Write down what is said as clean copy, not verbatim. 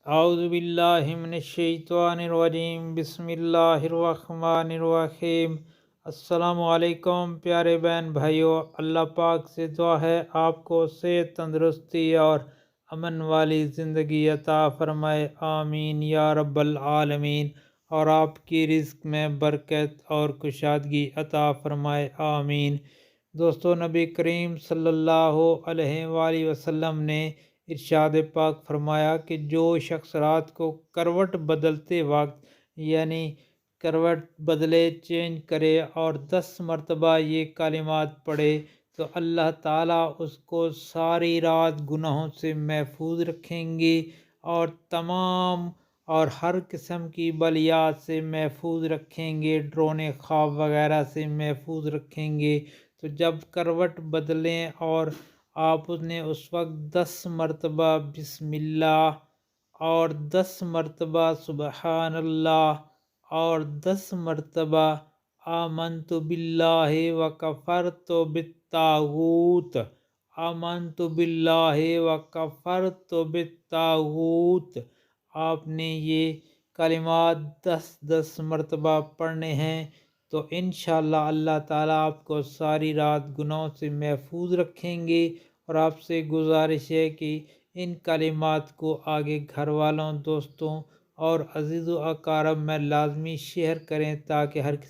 اعوذ باللہ من الشیطان الرجیم، بسم اللہ الرحمن الرحیم۔ السلام علیکم پیارے بہن بھائیوں، اللہ پاک سے دعا ہے آپ کو صحت، تندرستی اور امن والی زندگی عطا فرمائے، آمین یا رب العالمین، اور آپ کی رزق میں برکت اور کشادگی عطا فرمائے، آمین۔ دوستو، نبی کریم صلی اللہ علیہ وآلہ وسلم نے ارشاد پاک فرمایا کہ جو شخص رات کو کروٹ بدلتے وقت یعنی کروٹ بدلے، چینج کرے اور 10 مرتبہ یہ کلمات پڑھے تو اللہ تعالیٰ اس کو ساری رات گناہوں سے محفوظ رکھیں گے اور تمام اور ہر قسم کی بلیات سے محفوظ رکھیں گے، ڈرونے خواب وغیرہ سے محفوظ رکھیں گے۔ تو جب کروٹ بدلیں اور آپ نے اس وقت 10 مرتبہ بسم اللہ اور 10 مرتبہ سبحان اللہ اور 10 مرتبہ آمنت باللہ وکفرت بالطاغوت، آمنت باللہ وکفرت بالطاغوت، آپ نے یہ کلمات 10 مرتبہ پڑھنے ہیں تو انشاءاللہ اللہ تعالیٰ آپ کو ساری رات گناہوں سے محفوظ رکھیں گے۔ اور آپ سے گزارش ہے کہ ان کلمات کو آگے گھر والوں، دوستوں اور عزیز و اقارب میں لازمی شیئر کریں تاکہ ہر کسی